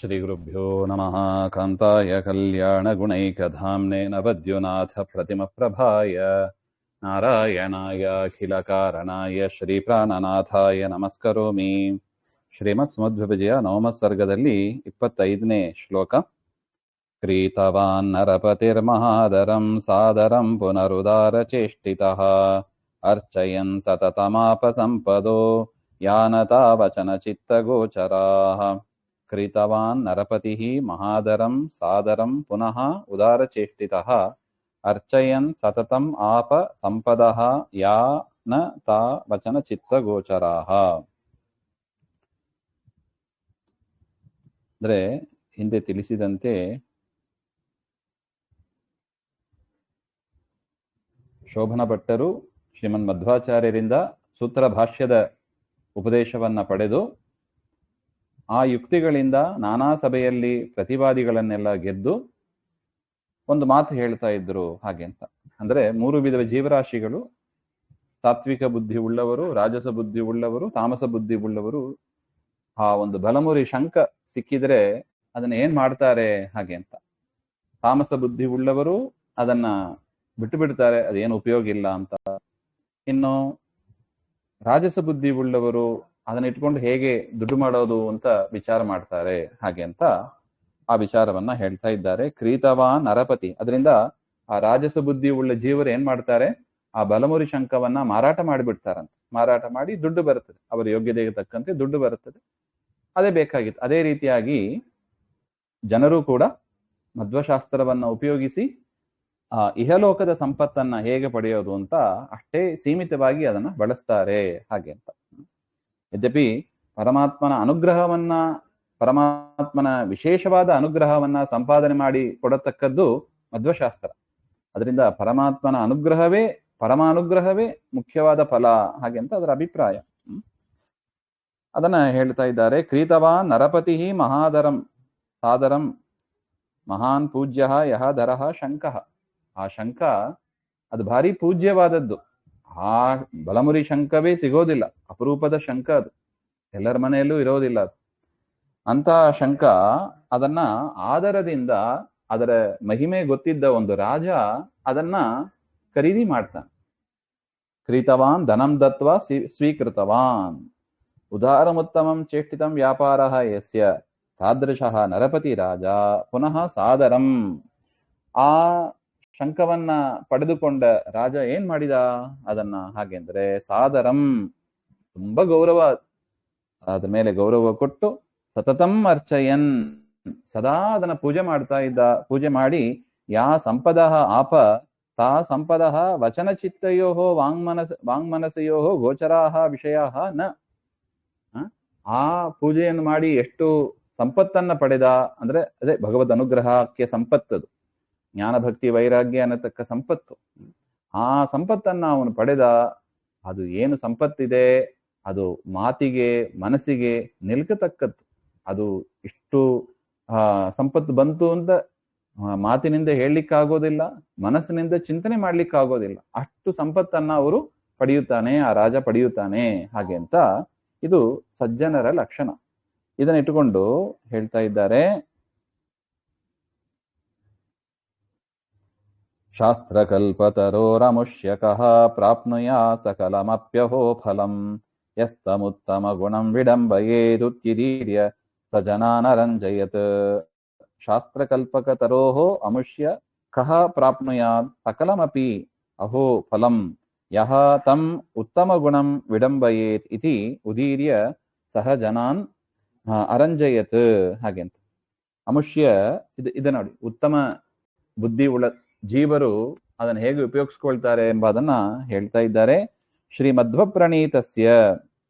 ಶ್ರೀಗುರುಭ್ಯೋ ನಮಃ. ಕಾಂತಾಯ ಕಲ್ಯಾಣಗುಣೈಕಧಾಮ್ನೇ ನವದ್ಯುನಾಥಪ್ರತಿಮಪ್ರಭಾಯ ನಾರಾಯಣಾಯ ಅಖಿಲಕಾರಣಾಯ ಶ್ರೀಪ್ರಾಣನಾಥಾಯ ನಮಸ್ಕರೋಮಿ. ಶ್ರೀಮತ್ ಸುಮಧ್ವವಿಜಯ ನವಮ ಸರ್ಗದಲ್ಲಿ 25ನೇ ಶ್ಲೋಕ. ಕ್ರೀತವಾನ್ ನರಪತಿರ್ಮಹಾದರಂ ಸಾದರಂ ಪುನರುದಾರಚೇಷ್ಟಿತಃ ಅರ್ಚಯನ್ ಸತತಮಾಪ ಸಂಪದೋ ಯಾನತಾ ವಚನ ಚಿತ್ತಗೋಚರಾಃ. ಕ್ರೀತವಾನ್ ನರಪತಿಃ ಮಹಾದರಂ ಸಾದರಂ ಪುನಃ ಉದಾರಚೇಷ್ಟಿತಃ ಅರ್ಚಯನ್ ಸತತಂ ಆಪ ಸಂಪದಃ ಯಾ ನ ತಾ ವಚನ ಚಿತ್ತಗೋಚರಾಃ. ಅಂದ್ರೆ ಹಿಂದೆ ತಿಳಿಸಿದಂತೆ ಶೋಭನ ಭಟ್ಟರು ಶ್ರೀಮನ್ ಮಧ್ವಾಚಾರ್ಯರಿಂದ ಸೂತ್ರ ಭಾಷ್ಯದ ಉಪದೇಶವನ್ನ ಪಡೆದು ಆ ಯುಕ್ತಿಗಳಿಂದ ನಾನಾ ಸಭೆಯಲ್ಲಿ ಪ್ರತಿವಾದಿಗಳನ್ನೆಲ್ಲ ಗೆದ್ದು ಒಂದು ಮಾತು ಹೇಳ್ತಾ ಇದ್ರು. ಹಾಗೆ ಅಂತ ಅಂದ್ರೆ 3 ವಿಧದ ಜೀವರಾಶಿಗಳು, ಸಾತ್ವಿಕ ಬುದ್ಧಿ ಉಳ್ಳವರು, ರಾಜಸ ಬುದ್ಧಿ ಉಳ್ಳವರು, ತಾಮಸ ಬುದ್ಧಿ ಉಳ್ಳವರು. ಆ ಒಂದು ಬಲಮುರಿ ಶಂಕ ಸಿಕ್ಕಿದ್ರೆ ಅದನ್ನ ಏನ್ ಮಾಡ್ತಾರೆ ಹಾಗೆ ಅಂತ. ತಾಮಸ ಬುದ್ಧಿ ಉಳ್ಳವರು ಅದನ್ನ ಬಿಟ್ಟು ಬಿಡ್ತಾರೆ, ಅದೇನು ಉಪಯೋಗ ಇಲ್ಲ ಅಂತ. ಇನ್ನು ರಾಜಸ ಬುದ್ಧಿ ಉಳ್ಳವರು ಅದನ್ನ ಇಟ್ಕೊಂಡು ಹೇಗೆ ದುಡ್ಡು ಮಾಡೋದು ಅಂತ ವಿಚಾರ ಮಾಡ್ತಾರೆ ಹಾಗೆ ಅಂತ ಆ ವಿಚಾರವನ್ನ ಹೇಳ್ತಾ ಇದ್ದಾರೆ. ಕ್ರೀತವಾನ್ ನರಪತಿ, ಅದರಿಂದ ಆ ರಾಜಸ ಬುದ್ಧಿ ಉಳ್ಳ ಜೀವರು ಏನ್ ಮಾಡ್ತಾರೆ, ಆ ಬಲಮುರಿ ಶಂಕವನ್ನ ಮಾರಾಟ ಮಾಡಿಬಿಡ್ತಾರಂತೆ. ಮಾರಾಟ ಮಾಡಿ ದುಡ್ಡು ಬರುತ್ತದೆ, ಅವರ ಯೋಗ್ಯತೆಗೆ ತಕ್ಕಂತೆ ದುಡ್ಡು ಬರುತ್ತದೆ. ಅದೇ ಬೇಕಾಗಿತ್ತು. ಅದೇ ರೀತಿಯಾಗಿ ಜನರು ಕೂಡ ಮಧ್ವಶಾಸ್ತ್ರವನ್ನ ಉಪಯೋಗಿಸಿ ಆ ಇಹಲೋಕದ ಸಂಪತ್ತನ್ನ ಹೇಗೆ ಪಡೆಯೋದು ಅಂತ ಅಷ್ಟೇ ಸೀಮಿತವಾಗಿ ಅದನ್ನ ಬಳಸ್ತಾರೆ ಹಾಗೆ ಅಂತ. ಯದ್ಯಪಿ ಪರಮಾತ್ಮನ ಅನುಗ್ರಹವನ್ನ, ಪರಮಾತ್ಮನ ವಿಶೇಷವಾದ ಅನುಗ್ರಹವನ್ನ ಸಂಪಾದನೆ ಮಾಡಿ ಕೊಡತಕ್ಕದ್ದು ಮಧ್ವಶಾಸ್ತ್ರ. ಅದರಿಂದ ಪರಮಾತ್ಮನ ಅನುಗ್ರಹವೇ, ಪರಮಾನುಗ್ರಹವೇ ಮುಖ್ಯವಾದ ಫಲ ಹಾಗೆ ಅಂತ ಅದರ ಅಭಿಪ್ರಾಯ. ಅದನ್ನ ಹೇಳ್ತಾ ಇದ್ದಾರೆ. ಕ್ರೀತವಾನ್ ನರಪತಿ ಮಹಾದರಂ ಸಾದರಂ ಮಹಾನ್ ಪೂಜ್ಯ ಯಹ ದರಃ ಶಂಕಃ. ಆ ಶಂಕ ಅದು ಭಾರಿ ಪೂಜ್ಯವಾದದ್ದು. ಆ ಬಲಮುರಿ ಶಂಕವೇ ಸಿಗೋದಿಲ್ಲ, ಅಪರೂಪದ ಶಂಕ ಅದು, ಎಲ್ಲರ ಮನೆಯಲ್ಲೂ ಇರೋದಿಲ್ಲ ಅದು. ಅಂತ ಶಂಕ ಅದನ್ನ ಆದರದಿಂದ, ಅದರ ಮಹಿಮೆ ಗೊತ್ತಿದ್ದ ಒಂದು ರಾಜ ಅದನ್ನ ಖರೀದಿ ಮಾಡ್ತಾನೆ. ಕ್ರೀತವಾನ್ ಧನಂ ದತ್ವಾ ಸ್ವೀಕೃತವಾನ್ ಉದಾರಮುತ್ತಮಂ ಚೇಷ್ಟಿತಂ ವ್ಯಾಪಾರ ಯಸ್ಯ ತಾದೃಶಃ ನರಪತಿ ರಾಜ ಪುನಃ ಸಾದರಂ. ಆ ಶಂಕವನ್ನ ಪಡೆದುಕೊಂಡ ರಾಜ ಏನ್ ಮಾಡಿದ ಅದನ್ನ ಹಾಗೆ ಅಂದ್ರೆ ಸಾದರಂ, ತುಂಬಾ ಗೌರವ, ಅದ ಮೇಲೆ ಗೌರವ ಕೊಟ್ಟು ಸತತಂ ಅರ್ಚಯನ್, ಸದಾ ಅದನ್ನ ಪೂಜೆ ಮಾಡ್ತಾ ಇದ್ದ. ಪೂಜೆ ಮಾಡಿ ಯಾ ಸಂಪದಃ ಆಪ ತಾ ಸಂಪದಃ ವಚನ ಚಿತ್ತಯೋ ವಾಂಗ್ಮನಸೆಯೋ ಗೋಚರಾಹ ವಿಷಯಾಹ ನ. ಆ ಪೂಜೆಯನ್ನು ಮಾಡಿ ಎಷ್ಟು ಸಂಪತ್ತನ್ನ ಪಡೆದ ಅಂದ್ರೆ ಅದೇ ಭಗವದ್ ಅನುಗ್ರಹಕ್ಕೆ ಸಂಪತ್ತದು, ಜ್ಞಾನ ಭಕ್ತಿ ವೈರಾಗ್ಯ ಅನ್ನತಕ್ಕ ಸಂಪತ್ತು. ಆ ಸಂಪತ್ತನ್ನ ಅವನು ಪಡೆದ. ಅದು ಏನು ಸಂಪತ್ತಿದೆ ಅದು ಮಾತಿಗೆ ಮನಸ್ಸಿಗೆ ನಿಲ್ಕತಕ್ಕದ್ದು. ಅದು ಇಷ್ಟು ಸಂಪತ್ತು ಬಂತು ಅಂತ ಮಾತಿನಿಂದ ಹೇಳಲಿಕ್ಕಾಗೋದಿಲ್ಲ, ಮನಸ್ಸಿನಿಂದ ಚಿಂತನೆ ಮಾಡ್ಲಿಕ್ಕಾಗೋದಿಲ್ಲ. ಅಷ್ಟು ಸಂಪತ್ತನ್ನ ಅವರು ಪಡೆಯುತ್ತಾನೆ, ಆ ರಾಜ ಪಡೆಯುತ್ತಾನೆ ಹಾಗೆ ಅಂತ. ಇದು ಸಜ್ಜನರ ಲಕ್ಷಣ. ಇದನ್ನ ಇಟ್ಟುಕೊಂಡು ಹೇಳ್ತಾ ಇದ್ದಾರೆ. ಶಾಸ್ತ್ರಕಲ್ಪತರೋರಮುಷ್ಯಕಃ ಪ್ರಾಪ್ನುಯಾ ಸಕಲಮಪ್ಯಹೋ ಫಲಂ ಯಸ್ತಮುತ್ತಮ ಗುಣಂ ವಿಡಂಬಯೇದುತ್ಯಧೀರ್ಯ ಸಜನಾನರಂಜಯತ್. ಶಾಸ್ತ್ರಕಲ್ಪಕತರೋಃ ಅಮುಷ್ಯ ಕಃ ಪ್ರಾಪ್ನುಯಾತ್ ಸಕಲಮಪಿ ಅಹೋ ಫಲಂ ಯಹ ತಂ ಉತ್ತಮ ಗುಣಂ ವಿಡಂಬಯೇತ್ ಇತಿ ಉದೀರ್ಯ ಸಹ ಜನಾನ್ ಅರಂಜಯತ್ ಹಾಗೆ ಅಂತ. ಅಮುಷ್ಯ ಇದು ನೋಡಿ, ಉತ್ತಮ ಬುದ್ಧಿ ಉಳ್ಳ ಜೀವರು ಅದನ್ನು ಹೇಗೆ ಉಪಯೋಗಿಸ್ಕೊಳ್ತಾರೆ ಎಂಬುದನ್ನ ಹೇಳ್ತಾ ಇದ್ದಾರೆ. ಶ್ರೀ ಮಧ್ವ ಪ್ರಣೀತಸ್ಯ,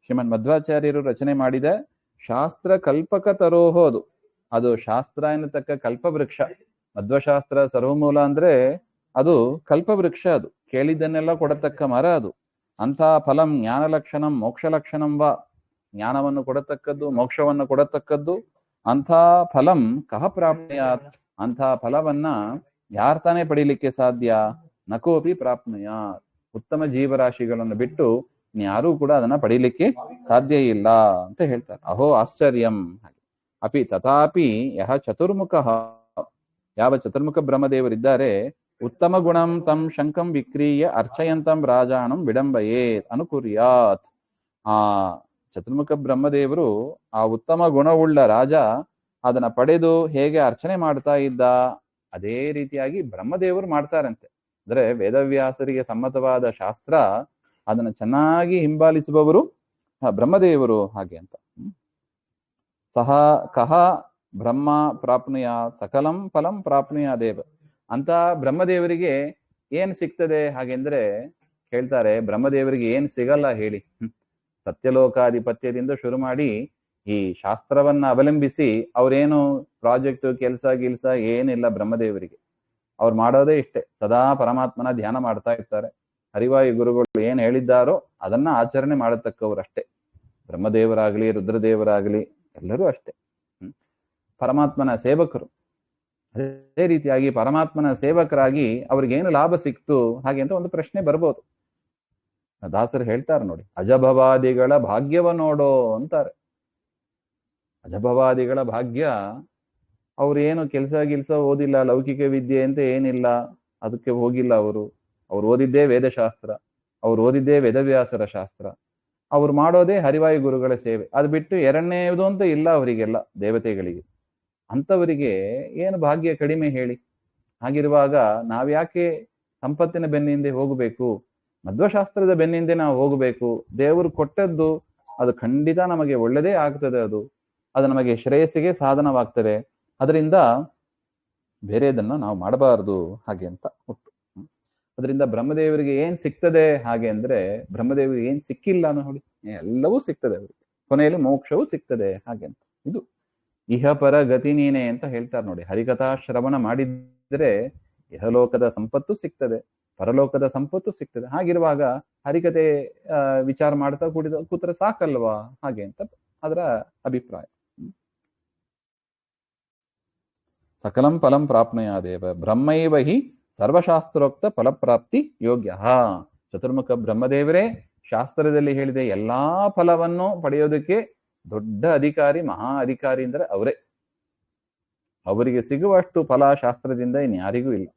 ಶ್ರೀಮನ್ ಮಧ್ವಾಚಾರ್ಯರು ರಚನೆ ಮಾಡಿದ ಶಾಸ್ತ್ರ ಕಲ್ಪಕ ತರೋಹೋದು, ಅದು ಶಾಸ್ತ್ರ ಎನ್ನತಕ್ಕ ಕಲ್ಪವೃಕ್ಷ. ಮಧ್ವಶಾಸ್ತ್ರ ಸರ್ವಮೂಲ ಅಂದ್ರೆ ಅದು ಕಲ್ಪವೃಕ್ಷ. ಅದು ಕೇಳಿದ್ದನ್ನೆಲ್ಲ ಕೊಡತಕ್ಕ ಮರ ಅದು. ಅಂಥ ಫಲಂ ಜ್ಞಾನ ಲಕ್ಷಣಂ ಮೋಕ್ಷ ಲಕ್ಷಣಂ ವಾ, ಜ್ಞಾನವನ್ನು ಕೊಡತಕ್ಕದ್ದು, ಮೋಕ್ಷವನ್ನು ಕೊಡತಕ್ಕದ್ದು. ಅಂಥ ಫಲಂ ಕಹ ಪ್ರಾಪ್ನುಯಾತ್, ಅಂಥ ಫಲವನ್ನ ಯಾರ್ ತಾನೇ ಪಡೀಲಿಕ್ಕೆ ಸಾಧ್ಯ? ನಕೋಪಿ ಪ್ರಾಪ್ನುಯಾತ್, ಉತ್ತಮ ಜೀವರಾಶಿಗಳನ್ನು ಬಿಟ್ಟು ಯಾರೂ ಕೂಡ ಅದನ್ನ ಪಡೀಲಿಕ್ಕೆ ಸಾಧ್ಯ ಇಲ್ಲ ಅಂತ ಹೇಳ್ತಾರೆ. ಅಹೋ ಆಶ್ಚರ್ಯಂ. ಅಪಿ ತಥಾಪಿ ಯಹ ಚತುರ್ಮುಖ, ಯಾವ ಚತುರ್ಮುಖ ಬ್ರಹ್ಮದೇವರಿದ್ದಾರೆ, ಉತ್ತಮ ಗುಣಂ ತಂ ಶಂಕಂ ವಿಕ್ರೀಯ ಅರ್ಚಯಂತಂ ರಾಜಾಣಂ ವಿಡಂಬಯೇತ್ ಅನುಕುರ್ಯಾತ್. ಆ ಚತುರ್ಮುಖ ಬ್ರಹ್ಮದೇವರು ಆ ಉತ್ತಮ ಗುಣವುಳ್ಳ ರಾಜ ಅದನ್ನ ಪಡೆದು ಹೇಗೆ ಅರ್ಚನೆ ಮಾಡ್ತಾ ಇದ್ದ, ಅದೇ ರೀತಿಯಾಗಿ ಬ್ರಹ್ಮದೇವರು ಮಾಡ್ತಾರಂತೆ. ಅಂದ್ರೆ ವೇದವ್ಯಾಸರಿಗೆ ಸಮ್ಮತವಾದ ಶಾಸ್ತ್ರ ಅದನ್ನ ಚೆನ್ನಾಗಿ ಹಿಂಬಾಲಿಸುವವರು ಬ್ರಹ್ಮದೇವರು ಹಾಗೆ ಅಂತ. ಸಹ ಕಹ ಬ್ರಹ್ಮ ಪ್ರಾಪ್ನುಯ ಸಕಲಂ ಫಲಂ ಪ್ರಾಪ್ನುಯ ದೇವ ಅಂತ ಬ್ರಹ್ಮದೇವರಿಗೆ ಏನ್ ಸಿಗ್ತದೆ ಹಾಗೆಂದ್ರೆ ಹೇಳ್ತಾರೆ, ಬ್ರಹ್ಮದೇವರಿಗೆ ಏನ್ ಸಿಗಲ್ಲ ಹೇಳಿ. ಸತ್ಯಲೋಕಾಧಿಪತ್ಯದಿಂದ ಶುರು ಮಾಡಿ ಈ ಶಾಸ್ತ್ರವನ್ನ ಅವಲಂಬಿಸಿ ಅವ್ರೇನು ಪ್ರಾಜೆಕ್ಟ್ ಕೆಲಸ ಗಿಲ್ಸ ಏನಿಲ್ಲ ಬ್ರಹ್ಮದೇವರಿಗೆ. ಅವ್ರು ಮಾಡೋದೇ ಇಷ್ಟೇ, ಸದಾ ಪರಮಾತ್ಮನ ಧ್ಯಾನ ಮಾಡ್ತಾ ಇರ್ತಾರೆ. ಹರಿವಾಯು ಗುರುಗಳು ಏನ್ ಹೇಳಿದ್ದಾರೋ ಅದನ್ನ ಆಚರಣೆ ಮಾಡತಕ್ಕವ್ರಷ್ಟೇ. ಬ್ರಹ್ಮದೇವರಾಗ್ಲಿ ರುದ್ರದೇವರಾಗ್ಲಿ ಎಲ್ಲರೂ ಅಷ್ಟೇ ಪರಮಾತ್ಮನ ಸೇವಕರು. ಅದೇ ರೀತಿಯಾಗಿ ಪರಮಾತ್ಮನ ಸೇವಕರಾಗಿ ಅವ್ರಿಗೇನು ಲಾಭ ಸಿಕ್ತು ಹಾಗೆ ಅಂತ ಒಂದು ಪ್ರಶ್ನೆ ಬರ್ಬೋದು. ದಾಸರು ಹೇಳ್ತಾರೆ ನೋಡಿ, ಅಜಭವಾದಿಗಳ ಭಾಗ್ಯವ ನೋಡೋ ಅಂತಾರೆ. ಅಜಭವಾದಿಗಳ ಭಾಗ್ಯ, ಅವ್ರೇನು ಕೆಲಸ ಓದಿಲ್ಲ, ಲೌಕಿಕ ವಿದ್ಯೆ ಅಂತ ಏನಿಲ್ಲ, ಅದಕ್ಕೆ ಹೋಗಿಲ್ಲ ಅವರು. ಅವ್ರು ಓದಿದ್ದೇ ವೇದಶಾಸ್ತ್ರ, ಅವ್ರು ಓದಿದ್ದೇ ವೇದವ್ಯಾಸರ ಶಾಸ್ತ್ರ, ಅವ್ರು ಮಾಡೋದೇ ಹರಿವಾಯು ಗುರುಗಳ ಸೇವೆ. ಅದು ಬಿಟ್ಟು ಎರಡನೇದು ಅಂತ ಇಲ್ಲ ಅವರಿಗೆಲ್ಲ ದೇವತೆಗಳಿಗೆ. ಅಂಥವರಿಗೆ ಏನು ಭಾಗ್ಯ ಕಡಿಮೆ ಹೇಳಿ. ಹಾಗಿರುವಾಗ ನಾವ್ಯಾಕೆ ಸಂಪತ್ತಿನ ಬೆನ್ನಿಂದೆ ಹೋಗಬೇಕು? ಮಧ್ವಶಾಸ್ತ್ರದ ಬೆನ್ನಿಂದೆ ನಾವು ಹೋಗಬೇಕು. ದೇವರು ಕೊಟ್ಟದ್ದು ಅದು ಖಂಡಿತ ನಮಗೆ ಒಳ್ಳೆದೇ ಆಗ್ತದೆ. ಅದು ನಮಗೆ ಶ್ರೇಯಸ್ಸಿಗೆ ಸಾಧನವಾಗ್ತದೆ. ಅದರಿಂದ ಬೇರೆದನ್ನ ನಾವು ಮಾಡಬಾರದು ಹಾಗೆ ಅಂತ ಉಂಟು. ಅದರಿಂದ ಬ್ರಹ್ಮದೇವರಿಗೆ ಏನ್ ಸಿಗ್ತದೆ ಹಾಗೆ ಅಂದ್ರೆ, ಬ್ರಹ್ಮದೇವರಿಗೆ ಏನ್ ಸಿಕ್ಕಿಲ್ಲ ನೋಡಿ, ಎಲ್ಲವೂ ಸಿಗ್ತದೆ ಅವರಿಗೆ. ಕೊನೆಯಲ್ಲಿ ಮೋಕ್ಷವೂ ಸಿಗ್ತದೆ ಹಾಗೆ ಅಂತ. ಇದು ಇಹಪರ ಗತಿ ನೀನೆ ಅಂತ ಹೇಳ್ತಾರೆ ನೋಡಿ. ಹರಿಕಥಾ ಶ್ರವಣ ಮಾಡಿದ್ರೆ ಇಹಲೋಕದ ಸಂಪತ್ತು ಸಿಗ್ತದೆ, ಪರಲೋಕದ ಸಂಪತ್ತು ಸಿಗ್ತದೆ. ಹಾಗಿರುವಾಗ ಹರಿಕತೆ ವಿಚಾರ ಮಾಡ್ತಾ ಕೂತ್ರೆ ಸಾಕಲ್ವಾ ಹಾಗೆ ಅಂತ ಅದರ ಅಭಿಪ್ರಾಯ. ಸಕಲಂ ಫಲಂ ಪ್ರಾಪ್ನುಯಾದೇವ ಬ್ರಹ್ಮೈವ ಹಿ ಸರ್ವಶಾಸ್ತ್ರೋಕ್ತ ಫಲಪ್ರಾಪ್ತಿ ಯೋಗ್ಯ. ಚತುರ್ಮುಖ ಬ್ರಹ್ಮದೇವರೇ ಶಾಸ್ತ್ರದಲ್ಲಿ ಹೇಳಿದೆ ಎಲ್ಲಾ ಫಲವನ್ನು ಪಡೆಯೋದಕ್ಕೆ ದೊಡ್ಡ ಅಧಿಕಾರಿ, ಮಹಾ ಅಧಿಕಾರಿ ಅಂದ್ರೆ ಅವರೇ. ಅವರಿಗೆ ಸಿಗುವಷ್ಟು ಫಲ ಶಾಸ್ತ್ರದಿಂದ ಇನ್ಯಾರಿಗೂ ಇಲ್ಲ.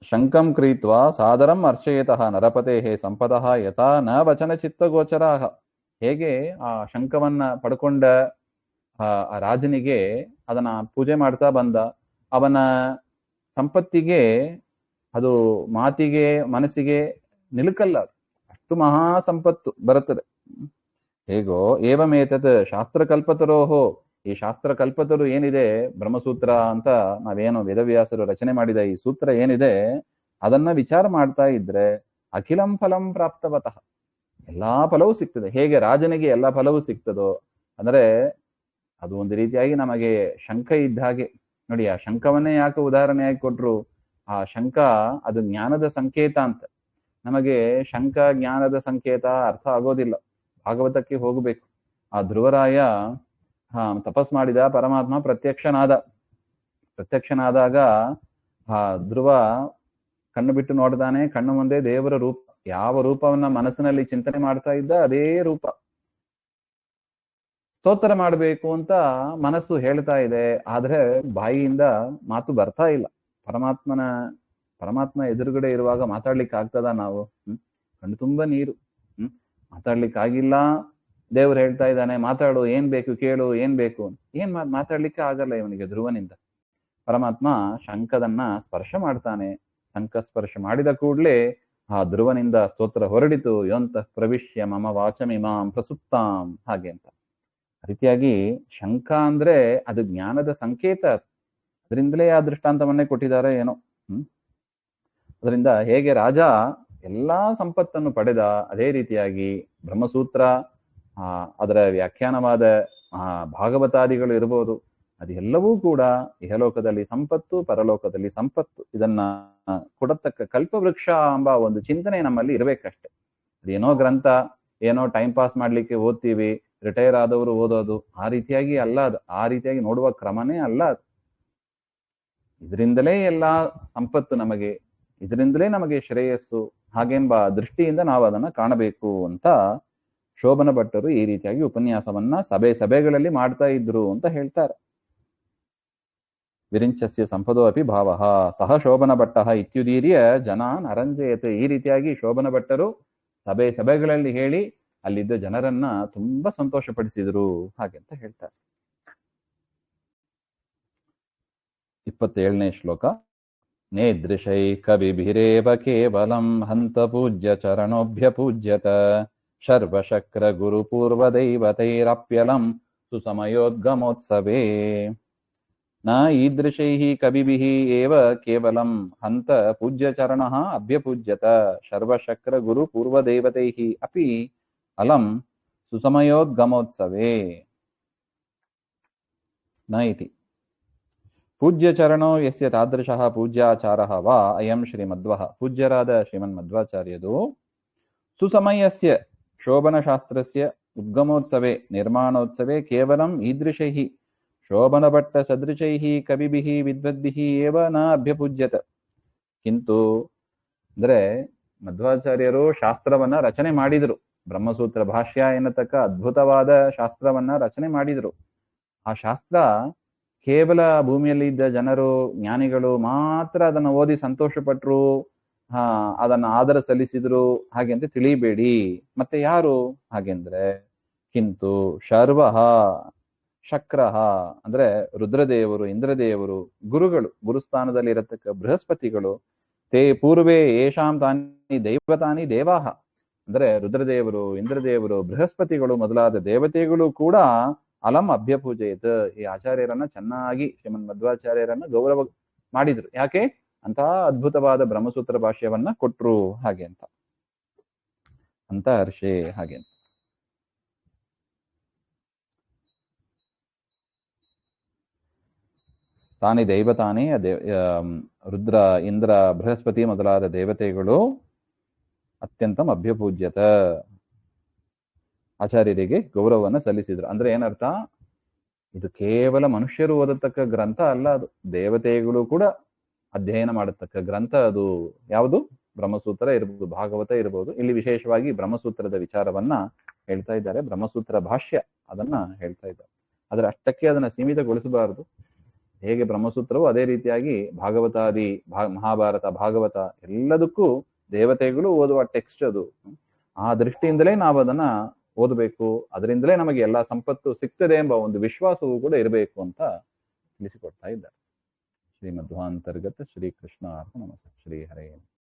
ಶಂಕಂ ಕ್ರೀತ್ವಾ ಸಾದರಂ ಅರ್ಚಯತಃ ನರಪತೆ ಸಂಪದಃ ಯಥಾ ನ ವಚನ ಚಿತ್ತಗೋಚರಾಹ. ಹೇಗೆ ಆ ಶಂಖವನ್ನ ಪಡ್ಕೊಂಡ ಆ ರಾಜನಿಗೆ ಅದನ್ನ ಪೂಜೆ ಮಾಡ್ತಾ ಬಂದ, ಅವನ ಸಂಪತ್ತಿಗೆ ಅದು ಮಾತಿಗೆ ಮನಸ್ಸಿಗೆ ನಿಲುಕಲ್ಲ, ಅಷ್ಟು ಮಹಾ ಸಂಪತ್ತು ಬರುತ್ತದೆ. ಹೇಗೋ ಏವಮೇತತ್ ಶಾಸ್ತ್ರಕಲ್ಪತರೋಹೋ, ಈ ಶಾಸ್ತ್ರಕಲ್ಪತರು ಏನಿದೆ ಬ್ರಹ್ಮಸೂತ್ರ ಅಂತ ನಾವೇನು ವೇದವ್ಯಾಸರು ರಚನೆ ಮಾಡಿದ ಈ ಸೂತ್ರ ಏನಿದೆ ಅದನ್ನ ವಿಚಾರ ಮಾಡ್ತಾ ಇದ್ರೆ ಅಖಿಲಂ ಫಲಂ ಪ್ರಾಪ್ತವತಃ, ಎಲ್ಲಾ ಫಲವೂ ಸಿಗ್ತದೆ. ಹೇಗೆ ರಾಜನಿಗೆ ಎಲ್ಲಾ ಫಲವೂ ಸಿಗ್ತದೋ ಅಂದ್ರೆ ಅದು ಒಂದು ರೀತಿಯಾಗಿ ನಮಗೆ ಶಂಖ ಇದ್ದ ಹಾಗೆ ನೋಡಿ. ಆ ಶಂಖವನ್ನೇ ಯಾಕೆ ಉದಾಹರಣೆಯಾಗಿ ಕೊಟ್ರು, ಆ ಶಂಖ ಅದು ಜ್ಞಾನದ ಸಂಕೇತ ಅಂತ. ನಮಗೆ ಶಂಖ ಜ್ಞಾನದ ಸಂಕೇತ ಅರ್ಥ ಆಗೋದಿಲ್ಲ, ಭಾಗವತಕ್ಕೆ ಹೋಗಬೇಕು. ಆ ಧ್ರುವರಾಯ ತಪಸ್ ಮಾಡಿದ, ಪರಮಾತ್ಮ ಪ್ರತ್ಯಕ್ಷನಾದಾಗ ಆ ಧ್ರುವ ಕಣ್ಣು ಬಿಟ್ಟು ನೋಡ್ತಾನೆ, ಕಣ್ಣು ಮುಂದೆ ದೇವರ ರೂಪ, ಯಾವ ರೂಪವನ್ನ ಮನಸ್ಸಿನಲ್ಲಿ ಚಿಂತನೆ ಮಾಡ್ತಾ ಇದ್ದ ಅದೇ ರೂಪ. ಸ್ತೋತ್ರ ಮಾಡಬೇಕು ಅಂತ ಮನಸ್ಸು ಹೇಳ್ತಾ ಇದೆ, ಆದ್ರೆ ಬಾಯಿಯಿಂದ ಮಾತು ಬರ್ತಾ ಇಲ್ಲ. ಪರಮಾತ್ಮ ಎದುರುಗಡೆ ಇರುವಾಗ ಮಾತಾಡ್ಲಿಕ್ಕೆ ಆಗ್ತದ ನಾವು? ಕಣ್ಣು ತುಂಬ ನೀರು, ಮಾತಾಡ್ಲಿಕ್ಕೆ ಆಗಿಲ್ಲ. ದೇವ್ರು ಹೇಳ್ತಾ ಇದ್ದಾನೆ ಮಾತಾಡು, ಏನ್ ಬೇಕು ಕೇಳು, ಏನ್ ಬೇಕು. ಏನ್ ಮಾತಾಡ್ಲಿಕ್ಕೆ ಆಗಲ್ಲ ಇವನಿಗೆ ಧ್ರುವನಿಂದ. ಪರಮಾತ್ಮ ಶಂಖದನ್ನ ಸ್ಪರ್ಶ ಮಾಡ್ತಾನೆ. ಶಂಖ ಸ್ಪರ್ಶ ಮಾಡಿದ ಕೂಡ್ಲೆ ಆ ಧ್ರುವನಿಂದ ಸ್ತೋತ್ರ ಹೊರಡಿತು, ಯೋಂತಃ ಪ್ರವಿಶ್ಯ ಮಮ ವಾಚಮಿಮಾಂ ಪ್ರಸುಪ್ತಾಂ ಹಾಗೆ ಅಂತ. ರೀತಿಯಾಗಿ ಶಂಖ ಅಂದ್ರೆ ಅದು ಜ್ಞಾನದ ಸಂಕೇತ. ಅದರಿಂದಲೇ ಆ ದೃಷ್ಟಾಂತವನ್ನೇ ಕೊಟ್ಟಿದ್ದಾರೆ ಏನೋ. ಅದರಿಂದ ಹೇಗೆ ರಾಜ ಎಲ್ಲಾ ಸಂಪತ್ತನ್ನು ಪಡೆದ, ಅದೇ ರೀತಿಯಾಗಿ ಬ್ರಹ್ಮಸೂತ್ರ ಅದರ ವ್ಯಾಖ್ಯಾನವಾದ ಭಾಗವತಾದಿಗಳು ಇರಬಹುದು, ಅದೆಲ್ಲವೂ ಕೂಡ ಇಹಲೋಕದಲ್ಲಿ ಸಂಪತ್ತು, ಪರಲೋಕದಲ್ಲಿ ಸಂಪತ್ತು, ಇದನ್ನ ಕೊಡತಕ್ಕ ಕಲ್ಪವೃಕ್ಷ ಎಂಬ ಒಂದು ಚಿಂತನೆ ನಮ್ಮಲ್ಲಿ ಇರಬೇಕಷ್ಟೆ. ಅದೇನೋ ಗ್ರಂಥ, ಏನೋ ಟೈಮ್ ಪಾಸ್ ಮಾಡ್ಲಿಕ್ಕೆ ಓದ್ತೀವಿ, ರಿಟೈರ್ ಆದವರು ಓದೋದು, ಆ ರೀತಿಯಾಗಿ ಅಲ್ಲ ಅದು. ಆ ರೀತಿಯಾಗಿ ನೋಡುವ ಕ್ರಮನೇ ಅಲ್ಲ ಅದು. ಇದರಿಂದಲೇ ಎಲ್ಲಾ ಸಂಪತ್ತು ನಮಗೆ, ಇದರಿಂದಲೇ ನಮಗೆ ಶ್ರೇಯಸ್ಸು ಹಾಗೆಂಬ ದೃಷ್ಟಿಯಿಂದ ನಾವು ಅದನ್ನ ಕಾಣಬೇಕು ಅಂತ ಶೋಭನ ಭಟ್ಟರು ಈ ರೀತಿಯಾಗಿ ಉಪನ್ಯಾಸವನ್ನ ಸಭೆಗಳಲ್ಲಿ ಮಾಡ್ತಾ ಇದ್ರು ಅಂತ ಹೇಳ್ತಾರೆ. ವಿರಿಂಚಸ್ಯ ಸಂಪದೋ ಅಪಿ ಭಾವ ಸಹ ಶೋಭನ ಭಟ್ಟ ಇತ್ಯುದೀರ್ಯ ಜನಾನ್ ಅರಂಜಯತೆ. ಈ ರೀತಿಯಾಗಿ ಶೋಭನ ಭಟ್ಟರು ಸಭೆಗಳಲ್ಲಿ ಹೇಳಿ ಅಲ್ಲಿದ್ದ ಜನರನ್ನ ತುಂಬಾ ಸಂತೋಷಪಡಿಸಿದ್ರು ಹಾಗೆ ಅಂತ ಹೇಳ್ತಾರೆ. 27ನೇ ಶ್ಲೋಕ. ನೇದೃಶೈ ಕವಿಭಿರೇವ ಕೇವಲಂ ಹಂತ ಪೂಜ್ಯ ಚರಣೋಭ್ಯ ಪೂಜ್ಯತ ಶರ್ವಶಕ್ರ ಗುರು ಪೂರ್ವದೈವತೈರಪ್ಯಲಂ ಸುಸಮಯೋದ್ಗಮೋತ್ಸವೇ. ನ ಈದೃಶೈಃ ಕವಿಭಿಃ ಏವ ಕೇವಲಂ ಹಂತ ಪೂಜ್ಯ ಚರಣಃ ಅಭ್ಯಪೂಜ್ಯತ ಶರ್ವಶಕ್ರ ಗುರು ಪೂರ್ವದೈವತೈಃ ಅಪಿ ಅಲಂ ಸುಸಮಯೋದ್ಗಮೋತ್ಸವೇ. ನ ಇತಿ ಪೂಜ್ಯ ಚರಣೋ ಯಸ್ಯ ತಾದೃಶಃ ಪೂಜ್ಯಾಚಾರಃ ವಾ ಅಯಂ ಶ್ರೀಮಧ್ವಃ. ಪೂಜ್ಯರಾದ ಶ್ರೀಮನ್ಮಧ್ವಾಚಾರ್ಯದು ಸುಸಮಯಸ್ಯ ಶೋಭನಶಾಸ್ತ್ರಸ್ಯ ಉದ್ಗಮೋತ್ಸವೆ ನಿರ್ಮಾಣೋತ್ಸವೆ ಕೇವಲಂ ಈದೃಶೈಃ ಶೋಭನಭಟ್ಟ ಸದೃಶೈಃ ಕವಿಭಿಃ ವಿದ್ವದ್ಭಿಃ ಏವ ನ ಅಭ್ಯಪೂಜ್ಯತ. ಕಿಂತು ಅಂದ್ರೆ ಮಧ್ವಾಚಾರ್ಯರು ಶಾಸ್ತ್ರವನ್ನ ರಚನೆ ಮಾಡಿದರು. ಬ್ರಹ್ಮಸೂತ್ರ ಭಾಷ್ಯ ಎನ್ನತಕ್ಕ ಅದ್ಭುತವಾದ ಶಾಸ್ತ್ರವನ್ನ ರಚನೆ ಮಾಡಿದರು. ಆ ಶಾಸ್ತ್ರ ಕೇವಲ ಭೂಮಿಯಲ್ಲಿ ಇದ್ದ ಜನರು ಜ್ಞಾನಿಗಳು ಮಾತ್ರ ಅದನ್ನು ಓದಿ ಸಂತೋಷಪಟ್ರು, ಅದನ್ನ ಆದರ ಸಲ್ಲಿಸಿದ್ರು ಹಾಗೆ ಅಂತ ತಿಳಿಬೇಡಿ. ಮತ್ತೆ ಯಾರು ಹಾಗೆಂದ್ರೆ ಕಿಂತು ಶರ್ವಃ ಶಕ್ರಃ ಅಂದ್ರೆ ರುದ್ರದೇವರು, ಇಂದ್ರದೇವರು, ಗುರುಗಳು, ಗುರುಸ್ಥಾನದಲ್ಲಿ ಇರತಕ್ಕ ಬೃಹಸ್ಪತಿಗಳು, ತೇ ಪೂರ್ವೇ ಯೇಷಾಂ ತಾನಿ ದೈವತಾನಿ ದೇವಾಹ ಅಂದ್ರೆ ರುದ್ರದೇವರು, ಇಂದ್ರದೇವರು, ಬೃಹಸ್ಪತಿಗಳು ಮೊದಲಾದ ದೇವತೆಗಳು ಕೂಡ ಅಲಂ ಅಭ್ಯಪೂಜೆಯತ್ ಈ ಆಚಾರ್ಯರನ್ನ ಚೆನ್ನಾಗಿ ಶ್ರೀಮನ್ ಮಧ್ವಾಚಾರ್ಯರನ್ನ ಗೌರವ ಮಾಡಿದ್ರು. ಯಾಕೆ? ಅಂತಹ ಅದ್ಭುತವಾದ ಬ್ರಹ್ಮಸೂತ್ರ ಭಾಷ್ಯವನ್ನ ಕೊಟ್ರು ಹಾಗೆ ಅಂತ ಹರ್ಷೆ ಹಾಗೆ ಅಂತ. ತಾನಿ ದೈವತಾನಿ ರುದ್ರ, ಇಂದ್ರ, ಬೃಹಸ್ಪತಿ ಮೊದಲಾದ ದೇವತೆಗಳು ಅತ್ಯಂತಂ ಅಭ್ಯಪೂಜ್ಯತ ಆಚಾರ್ಯರಿಗೆ ಗೌರವವನ್ನು ಸಲ್ಲಿಸಿದ್ರು. ಅಂದ್ರೆ ಏನರ್ಥ? ಇದು ಕೇವಲ ಮನುಷ್ಯರು ಓದತಕ್ಕ ಗ್ರಂಥ ಅಲ್ಲ, ಅದು ದೇವತೆಗಳು ಕೂಡ ಅಧ್ಯಯನ ಮಾಡತಕ್ಕ ಗ್ರಂಥ. ಅದು ಯಾವುದು? ಬ್ರಹ್ಮಸೂತ್ರ ಇರ್ಬೋದು, ಭಾಗವತ ಇರ್ಬೋದು. ಇಲ್ಲಿ ವಿಶೇಷವಾಗಿ ಬ್ರಹ್ಮಸೂತ್ರದ ವಿಚಾರವನ್ನ ಹೇಳ್ತಾ ಇದ್ದಾರೆ. ಬ್ರಹ್ಮಸೂತ್ರ ಭಾಷ್ಯ ಅದನ್ನ ಹೇಳ್ತಾ ಇದ್ದಾರೆ. ಆದ್ರೆ ಅಷ್ಟಕ್ಕೆ ಅದನ್ನ ಸೀಮಿತಗೊಳಿಸಬಾರದು. ಹೇಗೆ ಬ್ರಹ್ಮಸೂತ್ರವು ಅದೇ ರೀತಿಯಾಗಿ ಭಾಗವತಾದಿ ಮಹಾಭಾರತ, ಭಾಗವತ ಎಲ್ಲದಕ್ಕೂ ದೇವತೆಗಳು ಓದುವ ಟೆಕ್ಸ್ಟ್ ಅದು. ಆ ದೃಷ್ಟಿಯಿಂದಲೇ ನಾವು ಅದನ್ನ ಓದಬೇಕು. ಅದರಿಂದಲೇ ನಮಗೆ ಎಲ್ಲಾ ಸಂಪತ್ತು ಸಿಗ್ತದೆ ಎಂಬ ಒಂದು ವಿಶ್ವಾಸವೂ ಕೂಡ ಇರಬೇಕು ಅಂತ ತಿಳಿಸಿಕೊಡ್ತಾ ಇದ್ದಾರೆ. ಶ್ರೀಮಧ್ವಾಂತರ್ಗತ ಶ್ರೀಕೃಷ್ಣ ಅರ್ಪಣಮಸ್ತು. ಶ್ರೀ ಹರೇ.